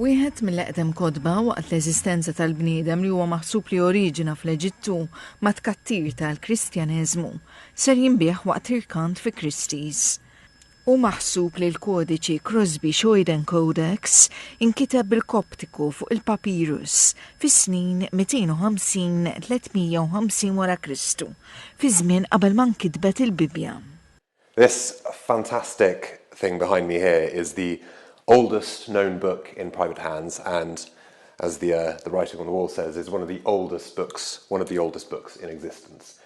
Wieħed mill-eqdem kodba waqt l-eżistenza tal-bniedem li huwa maħsub li oriġina fl-Eġittu ma' tkattir tal-Kristjaneżmu ser jinbih waqt irkant fi Christie's. U maħsub li l-kodiċi Crosby-Sheridan Codex inkiteb bil-Koptiku fuq il-Papyrus fis-snin 250-350 wara Kristu, fi żmien qabel ma nkitbet il-Bibja. This fantastic thing behind me here is the oldest known book in private hands, and as the writing on the wall says, is one of the oldest books in existence.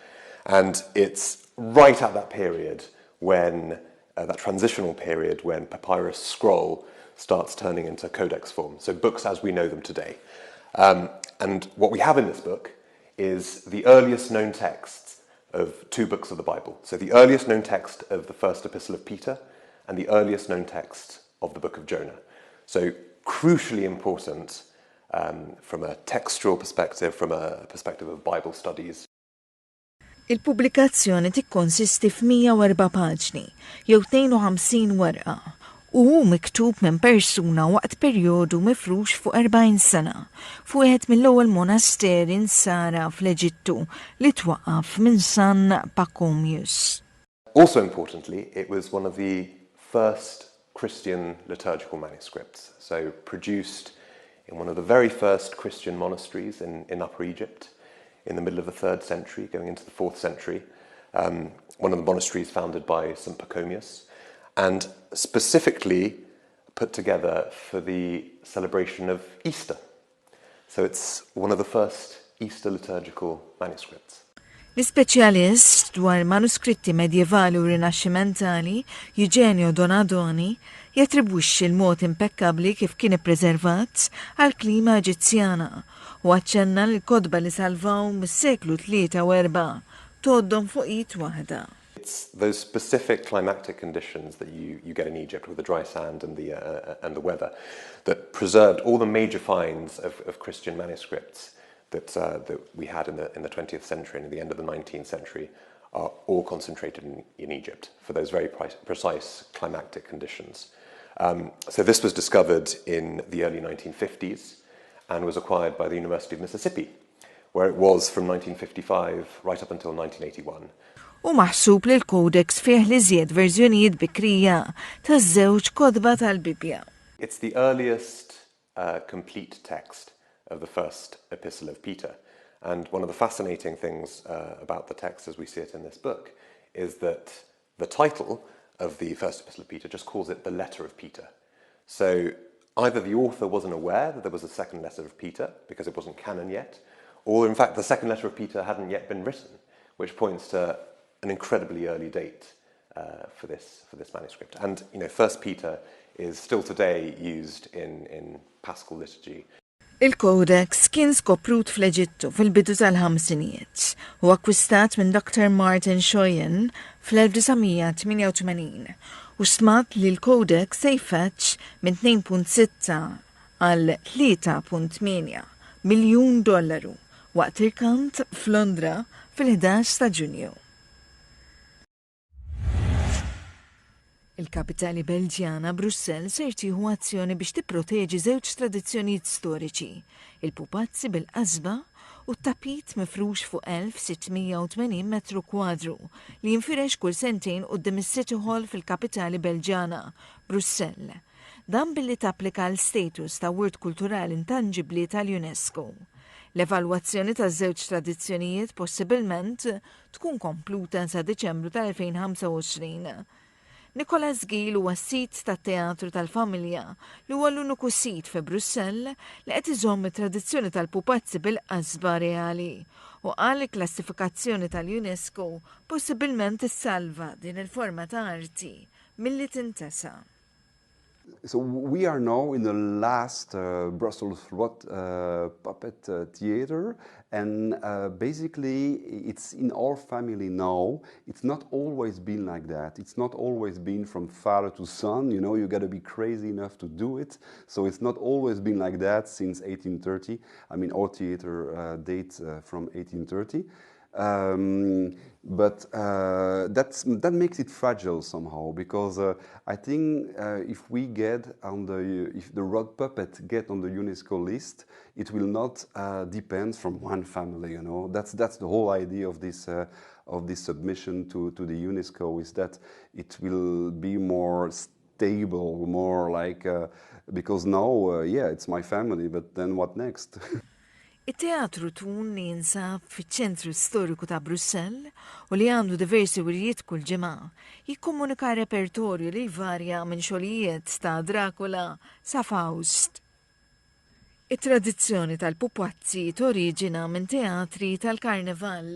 And it's right at that period when, that transitional period when papyrus scroll starts turning into codex form, so books as we know them today. And what we have in this book is the earliest known texts of two books of the Bible. So the earliest known text of the first epistle of Peter and the earliest known text of the book of Jonah. So crucially important from a textual perspective, from a perspective of Bible studies. Il-pubblikazzjoni tikkonsisti f'104 paġni, jew 52 werqa, u hu miktub minn persuna waqt perjodu mifrux fuq 40 sena, fuq wieħed mill-ewwel monasteri nsara fl-Eġittu li twaqqaf minn San Pachomius. Also importantly, it was one of the first Christian liturgical manuscripts, so produced in one of the very first Christian monasteries in Upper Egypt in the middle of the 3rd century, going into the 4th century, one of the monasteries founded by St. Pachomius, and specifically put together for the celebration of Easter. So it's one of the first Easter liturgical manuscripts. L-ispeċjalist dwar manuskritti medjevali u rinaxximentali, Eugenio Donadoni, jattribwixxi l-mod impeccabli kif kien ippreservat għal klima Eġizzjana u aċċenna l-kodba li salvaw mis-seklu 3 u 4 toddhom fuq id waħda. It's those specific climatic conditions that you get in Egypt with the dry sand and the weather that preserved all the major finds of Christian manuscripts that we had in the 20th century and at the end of the 19th century are all concentrated in Egypt for those very precise climatic conditions. So this was discovered in the early 1950s and was acquired by the University of Mississippi, where it was from 1955 right up until 1981. U maħsub li l-Codex fih li żjed verżjonijiet bikrija taż-żewġ kodba tal-Bibja. It's the earliest complete text of the first epistle of Peter. And one of the fascinating things about the text as we see it in this book is that the title of the first epistle of Peter just calls it the letter of Peter. So either the author wasn't aware that there was a second letter of Peter because it wasn't canon yet, or in fact the second letter of Peter hadn't yet been written, which points to an incredibly early date for this manuscript. And you know, First Peter is still today used in Paschal liturgy. Il-Codex kien skoprut fl-Eġittu fil-bidu tal-ħamsinijiet u akkwistat minn Dr. Martin Schoyen fl-1988 u smat li l-Codex se jfetx minn 2.6 għal 3.8 miljun dollaru waqt irkant f'Londra fil-11 ta' Ġunju. Il-kapitali Belġjana Brussell ser tieħu azzjoni biex tipproteġi żewġ tradizzjonijiet storiċi, il-pupazzi bil-qasba u t-tapit mifrux fuq 1680 metru kwadru li jinfirex kull sentejn quddiem is-City Hall fil-kapitali Belġjana, Brussell. Dan billi tapplika l-status ta' Wirt Kulturali Intangibbli tal-UNESCO. L-evalwazzjoni taż-żewġ tradizzjonijiet possibilment tkun kompluta sa' Diċembru tal-2025. Nicolas Gill huwa s-sit tat-Teatru tal-Familja li huwa l-uniku sit fi Brussell li qed iżomm it-tradizzjoni tal-pupazzi bil-qasba reali u qal klassifikazzjoni tal-UNESCO possibilment issalva din il-forma ta' arti milli tintesa'. So we are now in the last Brussels Rot puppet theater, and basically it's in our family now. It's not always been like that. It's not always been from father to son. You know, you got to be crazy enough to do it. So it's not always been like that since 1830. I mean, our theater dates from 1830. That makes it fragile somehow, because I think if the Rod puppet get on the UNESCO list, it will not depend from one family. You know, that's the whole idea of this submission to the UNESCO, is that it will be more stable, more like because now, it's my family, but then what next? Il-teatru Tun li jinsab fiċ-ċentru storiku ta' Brussell u li għandu diversi wirjiet kull ġimgħa jikkomunika repertorju li jvarja minn xogħlijiet ta' Dracula sa' Faust. It-tradizzjoni tal-pupazzi toriġina minn teatri tal-karneval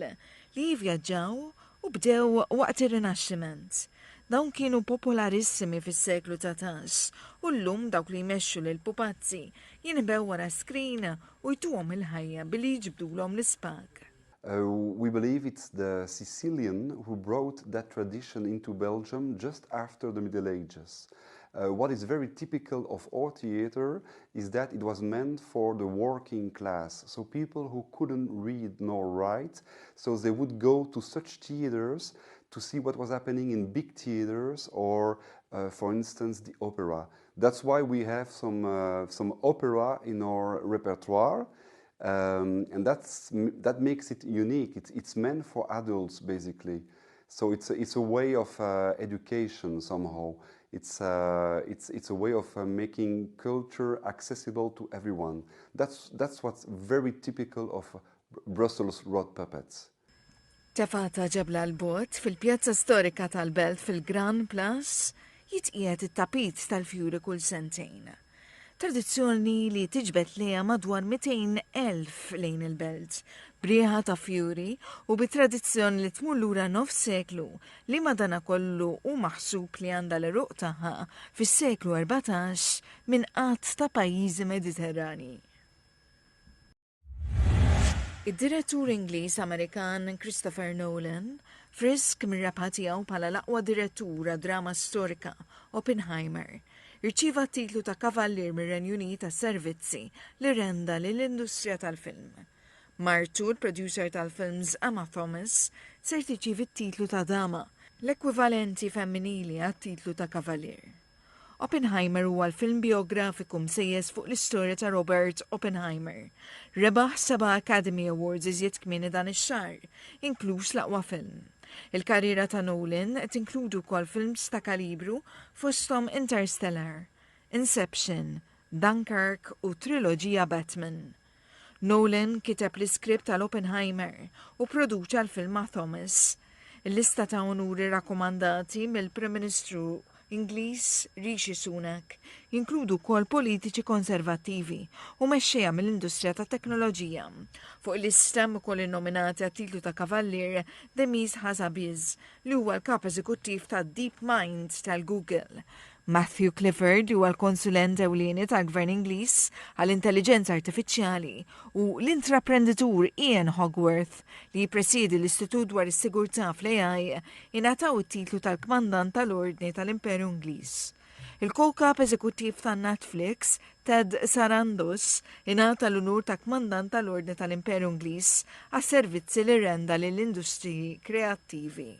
li jivvjaġġaw u bdew waqt ir-Rinaxximent. Dawn kienu popolarissimi fis-seklu 19 u llum dawk li jmexxu lil pupazzi jinbew wara skrin u jtuhom il-ħajja billi jġibdulhom l-ispag. We believe it's the Sicilian who brought that tradition into Belgium just after the Middle Ages. What is very typical of our theater is that it was meant for the working class, so people who couldn't read nor write, so they would go to such theaters to see what was happening in big theaters, or for instance the opera. That's why we have some opera in our repertoire, and that makes it unique. It's meant for adults basically, so it's a way of education somehow. It's a way of making culture accessible to everyone. That's what's very typical of Brussels Rod puppets. Tefata ġebla l-bot fil-pjazza storika tal-Belt fil-Grand Place jitqiegħed it-tapit tal-fjuri kull sentejn. Tradizzjoni li tiġbed liha madwar 200,000 lejn il-Belt, brieħa ta' fjuri u bit-tradizzjoni li tmur lura nofs seklu li madankollu u maħsub li għandha l-eruq tagħha fis-seklu 14 minn qatt ta' pajjiżi Mediterrani. Id-direttur Ingliż Amerikan Christopher Nolan frisk mir-rabħa tiegħu bħala l-aqwa direttura drama storika Oppenheimer irċieva t-titlu ta' Kavallier mir-Renju Unit tas-Servizzi li renda lill-industrija tal-film. Martu, l-producer tal-films Emma Thomas, ser tirċievi t-titlu ta' Dama, l-ekwivalenti femminili għat-titlu ta' Kavallier. Oppenheimer huwa l-film biografiku msejjes fuq l-istorja ta' Robert Oppenheimer. Rebaħ 7 Academy Awards iżjed kmieni dan ix-xahar, inkluż l-aqwa film. Il-karriera ta' Nolan tinkludu wkoll films ta' kalibru fosthom Interstellar, Inception, Dunkirk u triloġija Batman. Nolan kiteb l-iskript tal-Oppenheimer u produċa l-film ma' Thomas. Il-lista ta' onuri rakkomandati mill-Prim Ministru Ingliż Rishi Sunak jinkludu wkoll politiċi konservattivi u mexxejja mill-industrija tat teknoloġija. Fuq il-lista ukoll innominati għat-titlu ta' Kavallier Demis Hassabis li huwa l-kap eżekuttiv ta' DeepMind tal-Google. Matthew Clifford huwa l-konsulent ewlieni tal-Gvern Ingliż għall-intelligenza artifiċjali u l-intraprenditur Ian Hogworth li jippresjedi l-Istitut dwar is-Sigurtà fl-AI ingħataw it-titlu tal-Kmandant tal-Ordni tal-Imperju Ingliż. Il-ko-kap eżekuttiv tan-Netflix, Ted Sarandos, ingħata l-unur ta' Kmandant tal-Ordni tal-Imperju Ingliż għas-servizzi li renda lill-industriji kreattivi.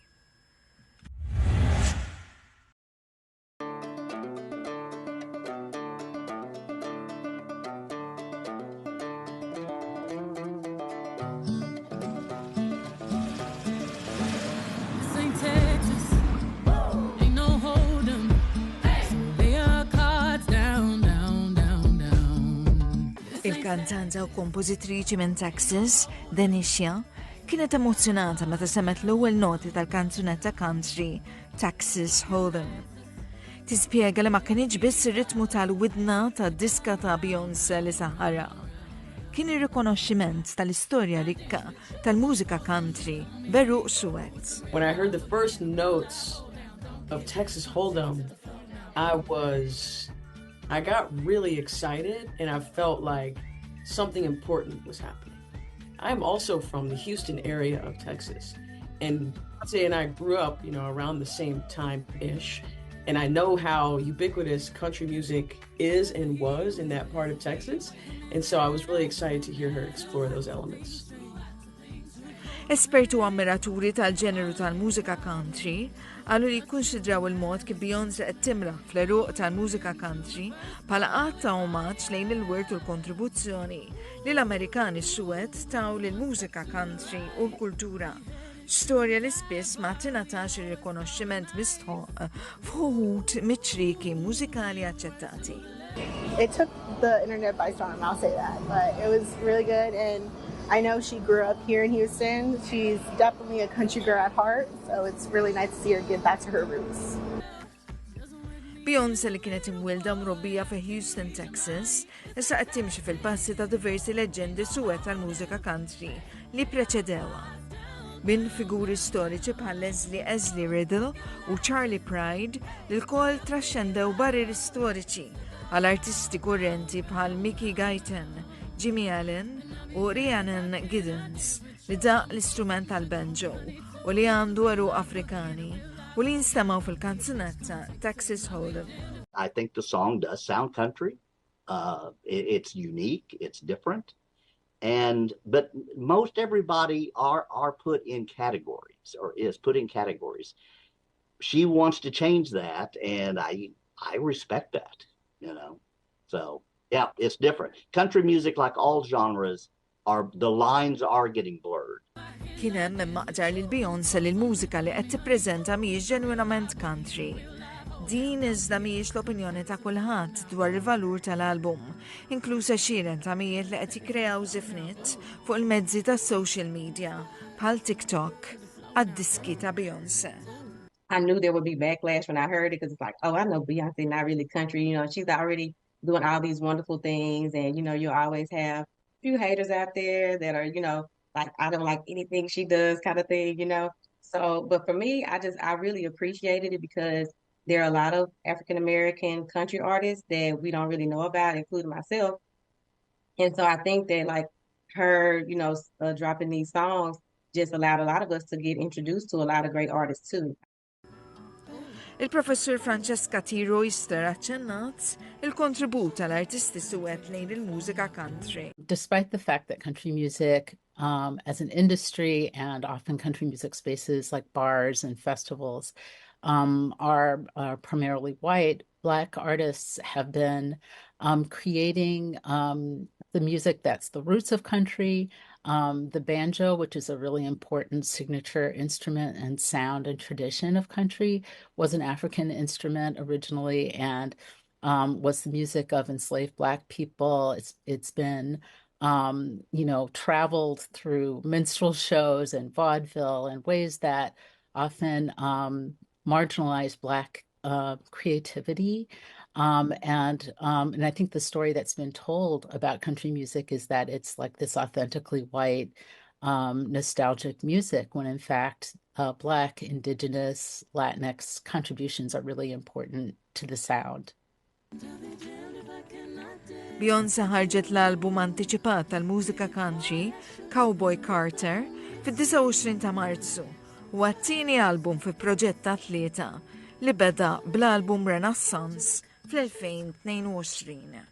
Il-kantanta u kompożitriċi minn Texas, Denisha, kienet emozjonata meta semet l-ewwel noti tal-kanzunetta country Texas Hold'em. Tispjega li ma kienx biss ir-ritmu tal-widna tad-diska ta' Beyoncé li saħħara. Kien ir-rikonoxximent tal-istorja rikka tal-mużika country beruq suwed. When I heard the first notes of Texas Hold'em, I got really excited and I felt like something important was happening. I'm also from the Houston area of Texas, and Beyonce and I grew up, around the same time-ish, and I know how ubiquitous country music is and was in that part of Texas, and so I was really excited to hear her explore those elements. Esperti u ammiraturi tal-ġeneru tal-mużika country għallu li jikkunsidraw il-mod kif Beyoncé qed timra fl-eruq tal-mużika country bħala qatt ta' omaġġ lejn il-wirt u l-kontribuzzjoni li l-Amerikani s-Suwed taw lill-mużika country u l-kultura. Storja li spiss ma tingħatax ir-rikonoxximent mistħoq f'ħuħud miċriki mużikali aċċettati. It took the internet by storm, I'll say that, but it was really good, and I know she grew up here in Houston. She's definitely a country girl at heart, so it's really nice to see her get back to her roots. Beyoncé li kienet imwilda mrobbija fi Houston, Texas, issa qed timxi fil-passi ta' diversi leġendi suwed tal-mużika country li preċedewa. Bin figuri storiċi bħal Leslie Riddle u Charlie Pride li l-kol traxxendew barrieri storiċi għal artisti kurrenti bħal Mickey Guyton, Jimmy Allen u Rhiannon Giddens li daq l-istrument tal-banjo u li għandu għeru Afrikani u li jinstemaw fil-kanzunetta Texas Hold'em. I think the song does sound country. It's unique, it's different. But most everybody are put in categories or is put in categories. She wants to change that, and I respect that, you know. So yeah, it's different. Country music, like all genres, the lines are getting blurred. Kien hemm maqġar lil Beyoncé li l-mużika li qed tippreżenta mhijiex ġenwinament country. Din iżda mhijiex l-opinjoni ta' kulħadd dwar il-valur tal-album, inkluż xieren ta' mijiet li qed jikkreaw żifniet fuq il-mezzi tas-social media bħal TikTok għad-diski ta' Beyoncé. I knew there would be backlash when I heard it because it's like, oh, I know Beyoncé not really country. You know, she's already doing all these wonderful things, and you know, you always have a few haters out there that are, you know, like I don't like anything she does kind of thing, you know. So, but for me, I really appreciated it because there are a lot of African American country artists that we don't really know about, including myself. And so I think that like her, you know, dropping these songs just allowed a lot of us to get introduced to a lot of great artists too. Il-professur Francesca T. Royster aċċennat il-kontribut tal-artisti suwed lejn il-mużika country. Despite the fact that country music as an industry and often country music spaces like bars and festivals are primarily white, Black artists have been creating the music that's the roots of country. The banjo, which is a really important signature instrument and sound and tradition of country, was an African instrument originally and was the music of enslaved Black people. It's been, you know, traveled through minstrel shows and vaudeville in ways that often marginalize Black creativity. And I think the story that's been told about country music is that it's like this authentically white, nostalgic music, when in fact, Black, Indigenous, Latinx contributions are really important to the sound. Beyoncé ħarġet l-album antiċipat tal-mużika country, Cowboy Carter, fid-29 ta' Marzu, u għat-tieni album fi proġett ta' tlieta li beda bl-album Renaissance fl-2022.